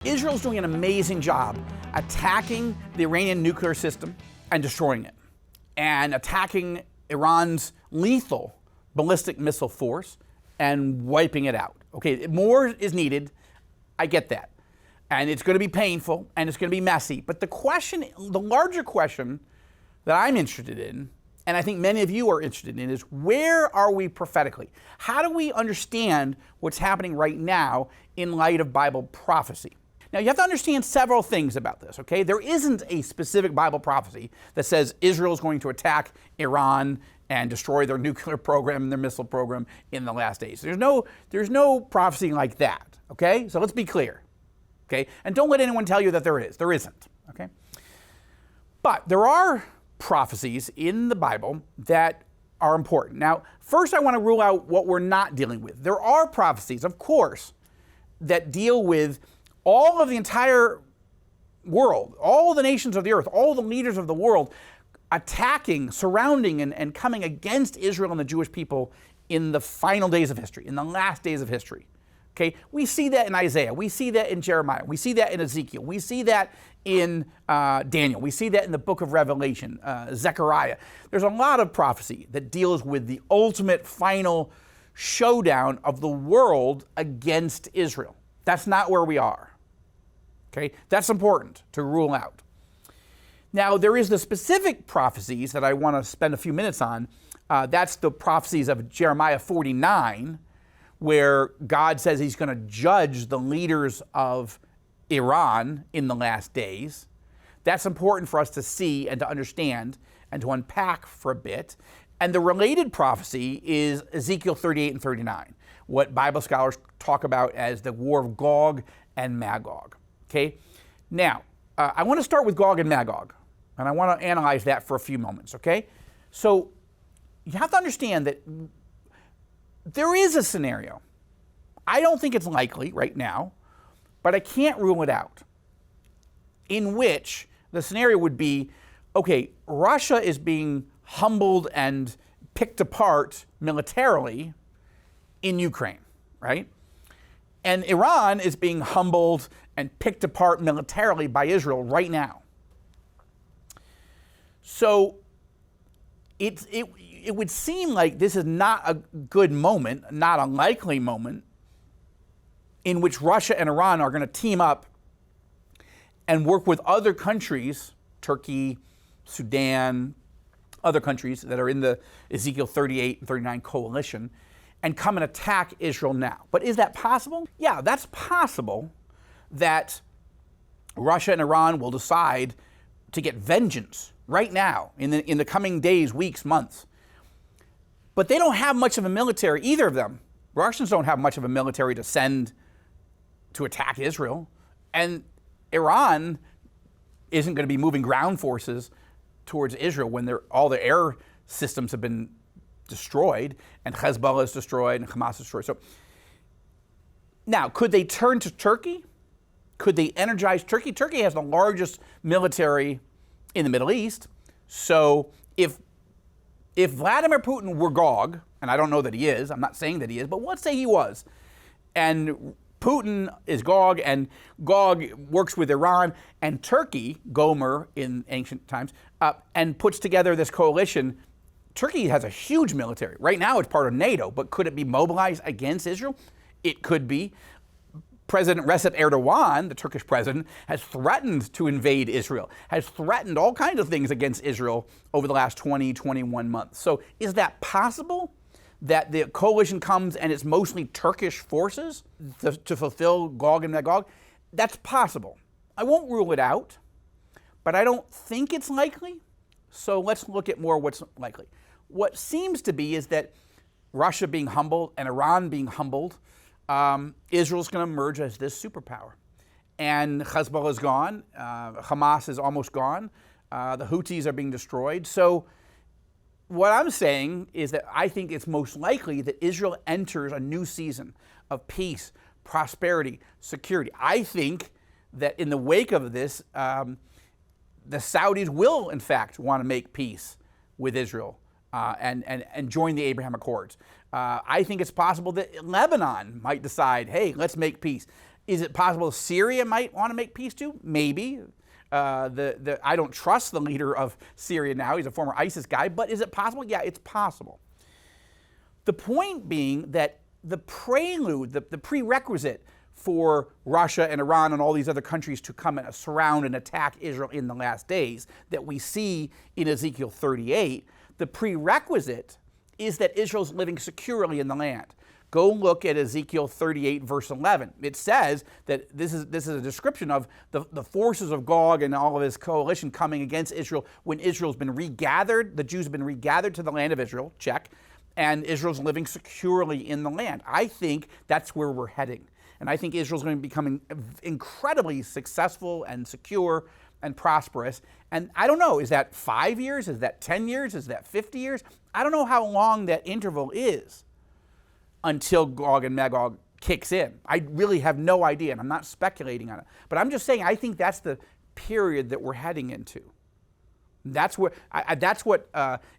Israel's doing an amazing job attacking the Iranian nuclear system and destroying it, and attacking Iran's lethal ballistic missile force and wiping it out. Okay, more is needed. I get that. And it's going to be painful and it's going to be messy. But the larger question that I'm interested in, and I think many of you are interested in, is where are we prophetically? How do we understand what's happening right now in light of Bible prophecy? Now, you have to understand several things about this, okay? There isn't a specific Bible prophecy that says Israel is going to attack Iran and destroy their nuclear program and their missile program in the last days. There's no prophecy like that, okay? So let's be clear, okay? And don't let anyone tell you that there is. There isn't, okay? But there are prophecies in the Bible that are important. Now, first I want to rule out what we're not dealing with. There are prophecies, of course, that deal with all of the entire world, all the nations of the earth, all the leaders of the world attacking, surrounding, and coming against Israel and the Jewish people in the final days of history, in the last days of history. Okay, we see that in Isaiah, we see that in Jeremiah, we see that in Ezekiel, we see that in Daniel, we see that in the book of Revelation, Zechariah. There's a lot of prophecy that deals with the ultimate final showdown of the world against Israel. That's not where we are. Okay, that's important to rule out. Now, there is the specific prophecies that I want to spend a few minutes on. That's the prophecies of Jeremiah 49, where God says he's going to judge the leaders of Iran in the last days. That's important for us to see and to understand and to unpack for a bit. And the related prophecy is Ezekiel 38 and 39, what Bible scholars talk about as the war of Gog and Magog. Okay, now I want to start with Gog and Magog, and I want to analyze that for a few moments, okay? So you have to understand that there is a scenario. I don't think it's likely right now, but I can't rule it out, in which the scenario would be, okay, Russia is being humbled and picked apart militarily in Ukraine, right? And Iran is being humbled and picked apart militarily by Israel right now. So it would seem like this is not a good moment, not a likely moment, in which Russia and Iran are going to team up and work with other countries, Turkey, Sudan, other countries that are in the Ezekiel 38 and 39 coalition, and come and attack Israel now. But is that possible? Yeah, that's possible, that Russia and Iran will decide to get vengeance right now in the coming days, weeks, months. But they don't have much of a military, either of them. Russians don't have much of a military to send to attack Israel. And Iran isn't going to be moving ground forces towards Israel when all the air systems have been destroyed, and Hezbollah is destroyed, and Hamas is destroyed. So now, could they turn to Turkey? Could they energize Turkey? Turkey has the largest military in the Middle East. So if Vladimir Putin were Gog, and I don't know that he is, I'm not saying that he is, but let's say he was, and Putin is Gog, and Gog works with Iran and Turkey, Gomer in ancient times, and puts together this coalition. Turkey has a huge military. Right now it's part of NATO, but could it be mobilized against Israel? It could be. President Recep Erdogan, the Turkish president, has threatened to invade Israel, has threatened all kinds of things against Israel over the last 20, 21 months. So is that possible, that the coalition comes and it's mostly Turkish forces to fulfill Gog and Magog? That's possible. I won't rule it out, but I don't think it's likely. So let's look at more what's likely. What seems to be is that Russia being humbled and Iran being humbled, Israel's going to emerge as this superpower. And Hezbollah is gone. Hamas is almost gone. The Houthis are being destroyed. So what I'm saying is that I think it's most likely that Israel enters a new season of peace, prosperity, security. I think that in the wake of this, the Saudis will, in fact, want to make peace with Israel and join the Abraham Accords. I think it's possible that Lebanon might decide, hey, let's make peace. Is it possible Syria might want to make peace too? Maybe. I don't trust the leader of Syria now. He's a former ISIS guy. But is it possible? Yeah, it's possible. The point being that the prelude, the prerequisite for Russia and Iran and all these other countries to come and surround and attack Israel in the last days that we see in Ezekiel 38, the prerequisite is that Israel's living securely in the land. Go look at Ezekiel 38, verse 11. It says that this is a description of the forces of Gog and all of his coalition coming against Israel when Israel's been regathered, the Jews have been regathered to the land of Israel, check, and Israel's living securely in the land. I think that's where we're heading. And I think Israel's going to become incredibly successful and secure and prosperous. And I don't know, is that 5 years? Is that 10 years? Is that 50 years? I don't know how long that interval is until Gog and Magog kicks in. I really have no idea, and I'm not speculating on it. But I'm just saying I think that's the period that we're heading into. That's what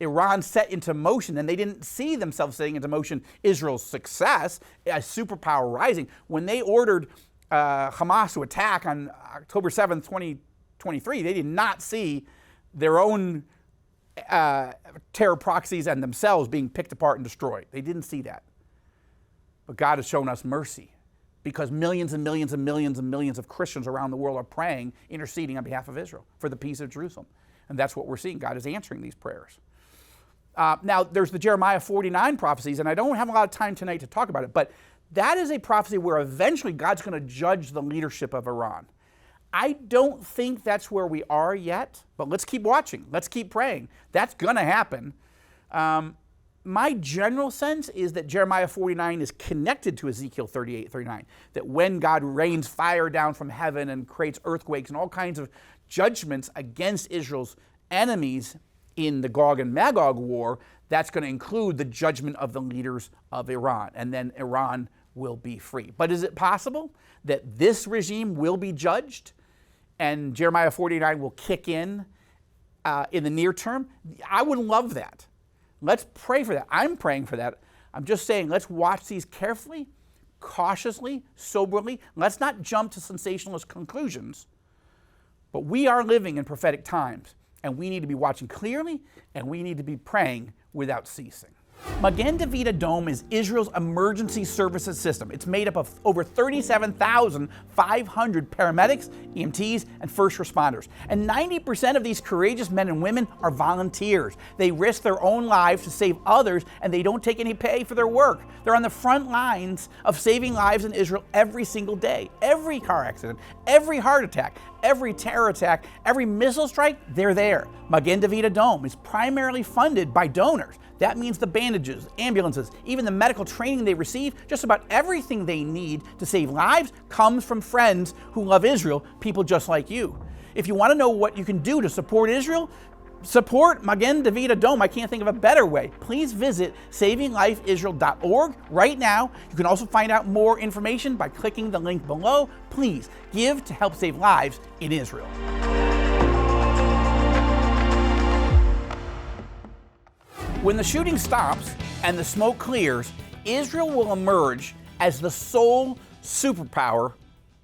Iran set into motion, and they didn't see themselves setting into motion Israel's success, a superpower rising. When they ordered Hamas to attack on October 7th, 2023, they did not see their own terror proxies and themselves being picked apart and destroyed. They didn't see that. But God has shown us mercy because millions and millions and millions and millions of Christians around the world are praying, interceding on behalf of Israel for the peace of Jerusalem. And that's what we're seeing. God is answering these prayers. Now, there's the Jeremiah 49 prophecies, and I don't have a lot of time tonight to talk about it, but that is a prophecy where eventually God's going to judge the leadership of Iran. I don't think that's where we are yet, but let's keep watching. Let's keep praying. That's going to happen. My general sense is that Jeremiah 49 is connected to Ezekiel 38, 39, that when God rains fire down from heaven and creates earthquakes and all kinds of judgments against Israel's enemies in the Gog and Magog war, that's going to include the judgment of the leaders of Iran, and then Iran will be free. But is it possible that this regime will be judged and Jeremiah 49 will kick in the near term? I would love that. Let's pray for that. I'm praying for that. I'm just saying, let's watch these carefully, cautiously, soberly. Let's not jump to sensationalist conclusions. But we are living in prophetic times, and we need to be watching clearly, and we need to be praying without ceasing. Magen David Adom is Israel's emergency services system. It's made up of over 37,500 paramedics, EMTs, and first responders. And 90% of these courageous men and women are volunteers. They risk their own lives to save others, and they don't take any pay for their work. They're on the front lines of saving lives in Israel every single day. Every car accident, every heart attack, every terror attack, every missile strike, they're there. Magen David Adom is primarily funded by donors. That means the bandages, ambulances, even the medical training they receive, just about everything they need to save lives comes from friends who love Israel, people just like you. If you want to know what you can do to support Israel, support Magen David Adom. I can't think of a better way. Please visit savinglifeisrael.org right now. You can also find out more information by clicking the link below. Please give to help save lives in Israel. When the shooting stops and the smoke clears, Israel will emerge as the sole superpower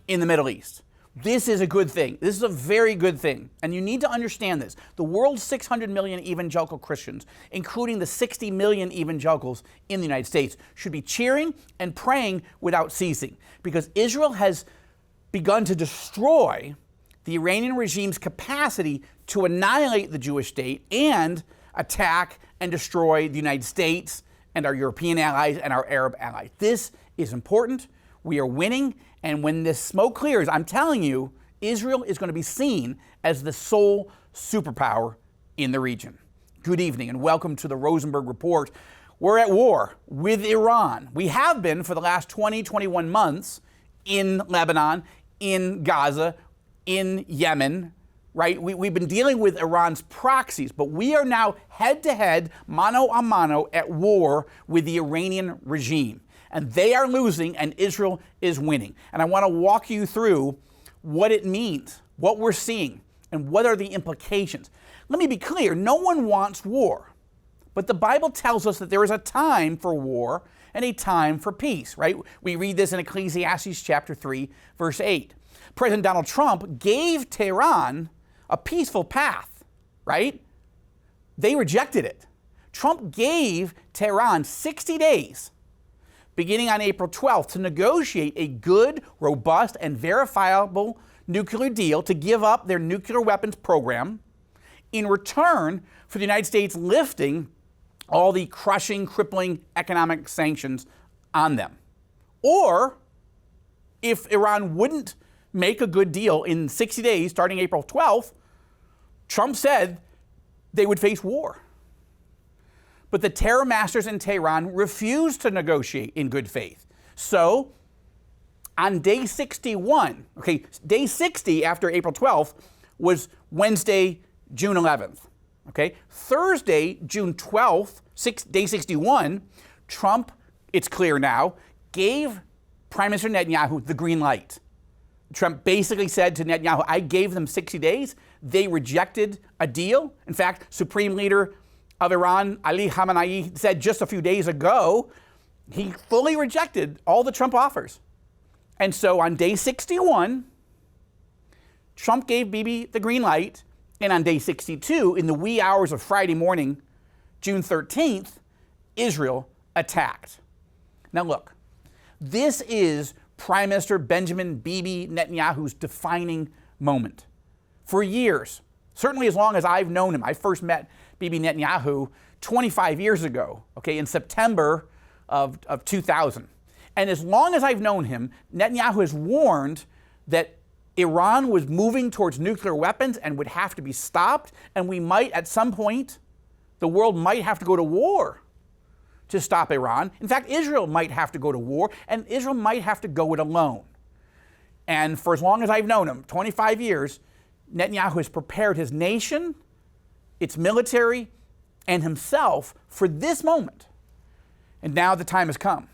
in the Middle East. This is a good thing. This is a very good thing. And you need to understand this. The world's 600 million evangelical Christians, including the 60 million evangelicals in the United States, should be cheering and praying without ceasing, because Israel has begun to destroy the Iranian regime's capacity to annihilate the Jewish state and attack and destroy the United States and our European allies and our Arab allies. This is important. We are winning. And when this smoke clears, I'm telling you, Israel is going to be seen as the sole superpower in the region. Good evening and welcome to the Rosenberg Report. We're at war with Iran. We have been for the last 21 months in Lebanon, in Gaza, in Yemen, right? We've been dealing with Iran's proxies, but we are now head-to-head, mano-a-mano, at war with the Iranian regime. And they are losing, and Israel is winning. And I want to walk you through what it means, what we're seeing, and what are the implications. Let me be clear, no one wants war. But the Bible tells us that there is a time for war, and a time for peace, right? We read this in Ecclesiastes chapter 3, verse 8. President Donald Trump gave Tehran a peaceful path, right? They rejected it. Trump gave Tehran 60 days, beginning on April 12th, to negotiate a good, robust, and verifiable nuclear deal to give up their nuclear weapons program in return for the United States lifting all the crushing, crippling economic sanctions on them. Or, if Iran wouldn't make a good deal in 60 days, starting April 12th, Trump said they would face war. But the terror masters in Tehran refused to negotiate in good faith. So, on day 61, day 60 after April 12th was Wednesday, June 11th. Thursday, June 12th, day 61, Trump, it's clear now, gave Prime Minister Netanyahu the green light. Trump basically said to Netanyahu, I gave them 60 days. They rejected a deal. In fact, Supreme Leader of Iran, Ali Khamenei, said just a few days ago, he fully rejected all the Trump offers. And so on day 61, Trump gave Bibi the green light. And on day 62, in the wee hours of Friday morning, June 13th, Israel attacked. Now look, this is Prime Minister Benjamin Bibi Netanyahu's defining moment. For years, certainly as long as I've known him, I first met Bibi Netanyahu 25 years ago, in September of 2000. And as long as I've known him, Netanyahu has warned that Iran was moving towards nuclear weapons and would have to be stopped, and we might, at some point, the world might have to go to war to stop Iran. In fact, Israel might have to go to war, and Israel might have to go it alone. And for as long as I've known him, 25 years, Netanyahu has prepared his nation, its military, and himself for this moment. And now the time has come.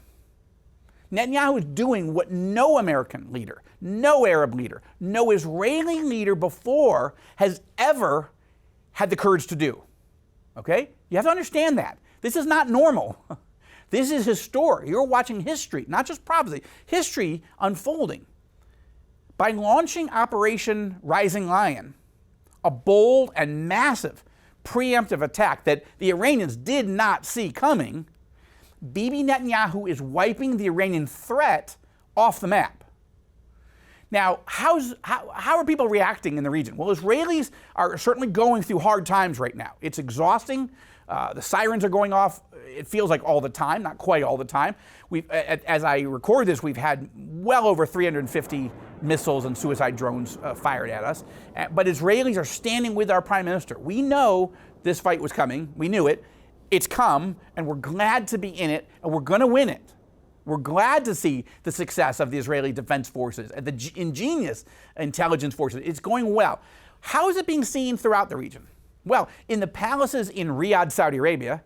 Netanyahu is doing what no American leader, no Arab leader, no Israeli leader before has ever had the courage to do. You have to understand that. This is not normal. This is his story. You're watching history, not just prophecy, history unfolding. By launching Operation Rising Lion, a bold and massive preemptive attack that the Iranians did not see coming, Bibi Netanyahu is wiping the Iranian threat off the map. Now, how are people reacting in the region? Well, Israelis are certainly going through hard times right now. It's exhausting. The sirens are going off, it feels like all the time, not quite all the time. As I record this, we've had well over 350 missiles and suicide drones fired at us. But Israelis are standing with our prime minister. We know this fight was coming. We knew it. It's come, and we're glad to be in it, and we're going to win it. We're glad to see the success of the Israeli Defense Forces and the ingenious intelligence forces. It's going well. How is it being seen throughout the region? Well, in the palaces in Riyadh, Saudi Arabia,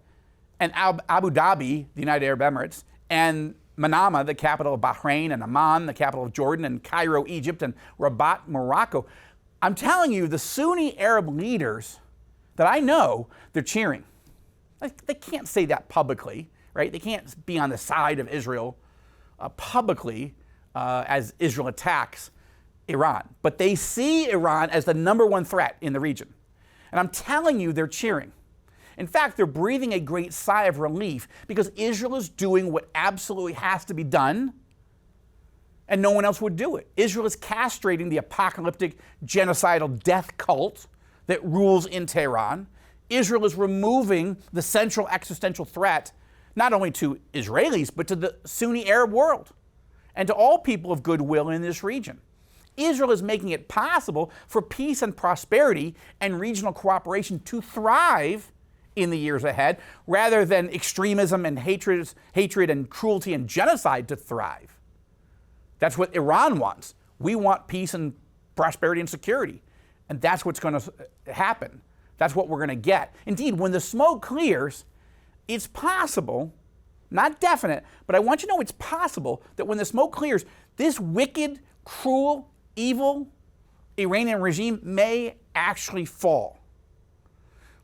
and Abu Dhabi, the United Arab Emirates, and Manama, the capital of Bahrain, and Amman, the capital of Jordan, and Cairo, Egypt, and Rabat, Morocco, I'm telling you, the Sunni Arab leaders that I know, they're cheering. They can't say that publicly, right? They can't be on the side of Israel publicly as Israel attacks Iran. But they see Iran as the number one threat in the region. And I'm telling you, they're cheering. In fact, they're breathing a great sigh of relief because Israel is doing what absolutely has to be done, and no one else would do it. Israel is castrating the apocalyptic, genocidal death cult that rules in Tehran. Israel is removing the central existential threat, not only to Israelis, but to the Sunni Arab world and to all people of goodwill in this region. Israel is making it possible for peace and prosperity and regional cooperation to thrive in the years ahead, rather than extremism and hatred and cruelty and genocide to thrive. That's what Iran wants. We want peace and prosperity and security. And that's what's going to happen. That's what we're going to get. Indeed, when the smoke clears, it's possible, not definite, but I want you to know it's possible that when the smoke clears, this wicked, cruel, evil Iranian regime may actually fall.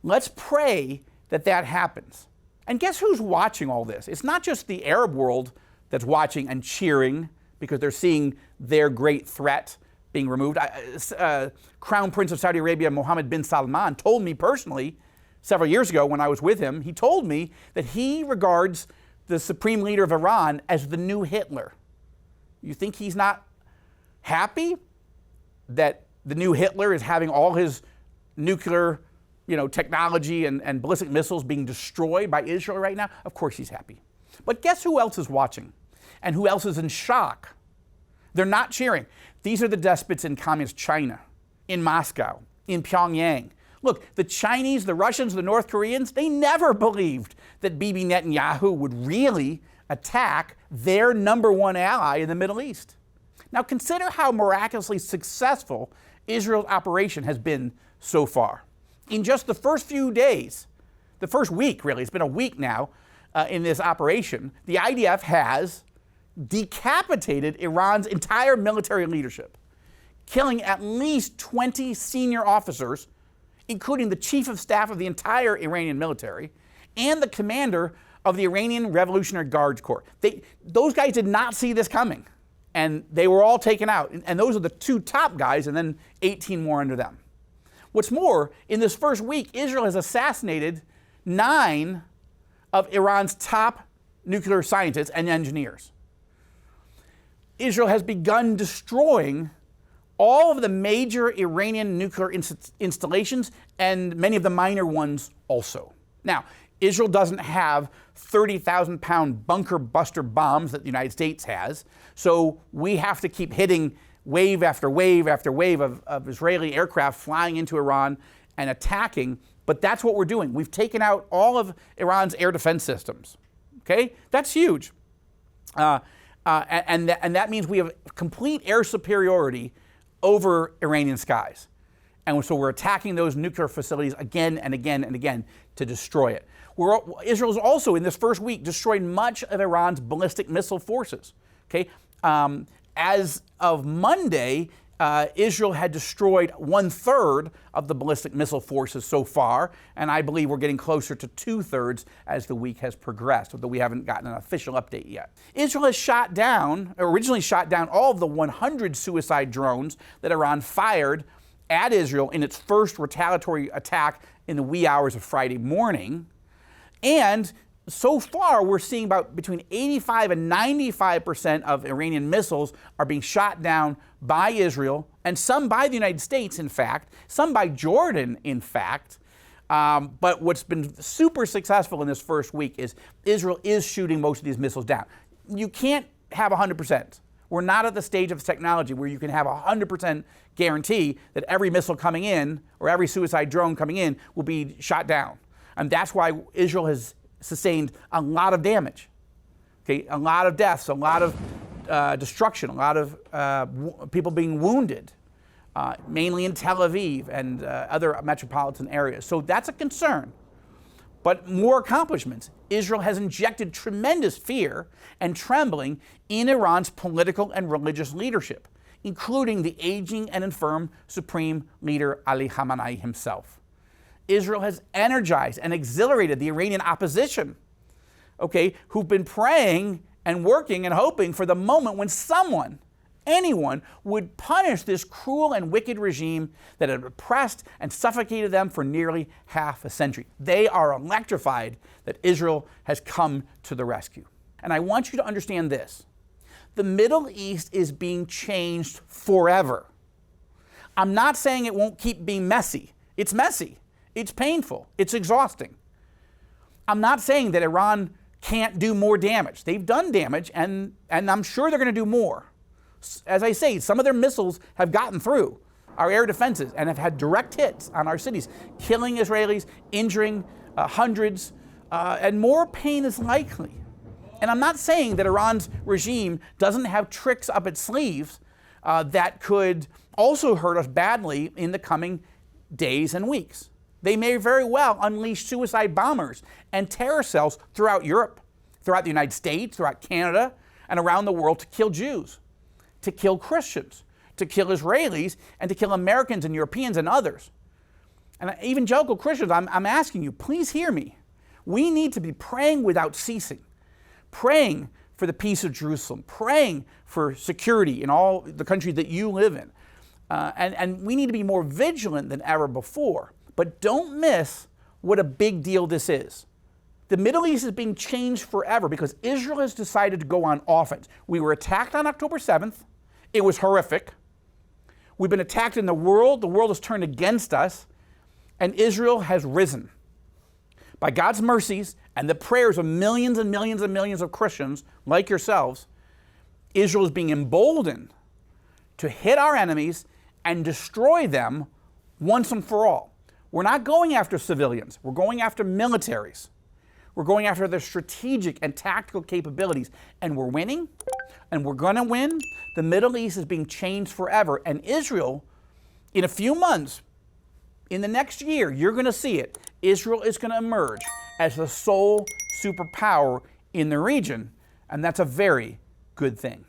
Let's pray that that happens. And guess who's watching all this? It's not just the Arab world that's watching and cheering because they're seeing their great threat being removed. Crown Prince of Saudi Arabia, Mohammed bin Salman, told me personally several years ago when I was with him, he told me that he regards the supreme leader of Iran as the new Hitler. You think he's not happy that the new Hitler is having all his nuclear technology and ballistic missiles being destroyed by Israel right now? Of course he's happy. But guess who else is watching and who else is in shock? They're not cheering. These are the despots in communist China, in Moscow, in Pyongyang. Look, the Chinese, the Russians, the North Koreans, they never believed that Bibi Netanyahu would really attack their number one ally in the Middle East. Now consider how miraculously successful Israel's operation has been so far. In just the first few days, the first week really, it's been a week now in this operation, the IDF has decapitated Iran's entire military leadership, killing at least 20 senior officers, including the chief of staff of the entire Iranian military and the commander of the Iranian Revolutionary Guards Corps. Those guys did not see this coming, and they were all taken out. And those are the two top guys, and then 18 more under them. What's more, in this first week, Israel has assassinated 9 of Iran's top nuclear scientists and engineers. Israel has begun destroying all of the major Iranian nuclear installations and many of the minor ones also. Now, Israel doesn't have 30,000-pound bunker buster bombs that the United States has, so we have to keep hitting wave after wave after wave of Israeli aircraft flying into Iran and attacking, but that's what we're doing. We've taken out all of Iran's air defense systems, okay? That's huge. And that means we have complete air superiority over Iranian skies. And so we're attacking those nuclear facilities again and again and again to destroy it. Israel is also, in this first week, destroyed much of Iran's ballistic missile forces. Okay? As of Monday, Israel had destroyed 1/3 of the ballistic missile forces so far, and I believe we're getting closer to 2/3 as the week has progressed, although we haven't gotten an official update yet. Israel has originally shot down all of the 100 suicide drones that Iran fired at Israel in its first retaliatory attack in the wee hours of Friday morning. And so far, we're seeing about between 85 and 95% of Iranian missiles are being shot down by Israel, and some by the United States, in fact, some by Jordan, in fact. But what's been super successful in this first week is Israel is shooting most of these missiles down. You can't have 100%. We're not at the stage of technology where you can have 100% guarantee that every missile coming in or every suicide drone coming in will be shot down. And that's why Israel has sustained a lot of damage, okay, a lot of deaths, a lot of destruction, a lot of people being wounded, mainly in Tel Aviv and other metropolitan areas. So that's a concern. But more accomplishments. Israel has injected tremendous fear and trembling in Iran's political and religious leadership, including the aging and infirm supreme leader Ali Khamenei himself. Israel has energized and exhilarated the Iranian opposition, okay, who've been praying and working and hoping for the moment when anyone would punish this cruel and wicked regime that had oppressed and suffocated them for nearly half a century. They are electrified that Israel has come to the rescue. And I want you to understand this. The Middle East is being changed forever. I'm not saying it won't keep being messy. It's messy. It's painful. It's exhausting. I'm not saying that Iran can't do more damage. They've done damage, and I'm sure they're going to do more. As I say, some of their missiles have gotten through our air defenses and have had direct hits on our cities, killing Israelis, injuring hundreds, and more pain is likely. And I'm not saying that Iran's regime doesn't have tricks up its sleeves that could also hurt us badly in the coming days and weeks. They may very well unleash suicide bombers and terror cells throughout Europe, throughout the United States, throughout Canada, and around the world to kill Jews, to kill Christians, to kill Israelis, and to kill Americans and Europeans and others. And evangelical Christians, I'm asking you, please hear me. We need to be praying without ceasing, praying for the peace of Jerusalem, praying for security in all the countries that you live in. And we need to be more vigilant than ever before. But don't miss what a big deal this is. The Middle East is being changed forever because Israel has decided to go on offense. We were attacked on October 7th. It was horrific. We've been attacked in the world. The world has turned against us. And Israel has risen. By God's mercies and the prayers of millions and millions and millions of Christians like yourselves, Israel is being emboldened to hit our enemies and destroy them once and for all. We're not going after civilians. We're going after militaries. We're going after their strategic and tactical capabilities. And we're winning, and we're going to win. The Middle East is being changed forever. And Israel, in a few months, in the next year, you're going to see it. Israel is going to emerge as the sole superpower in the region. And that's a very good thing.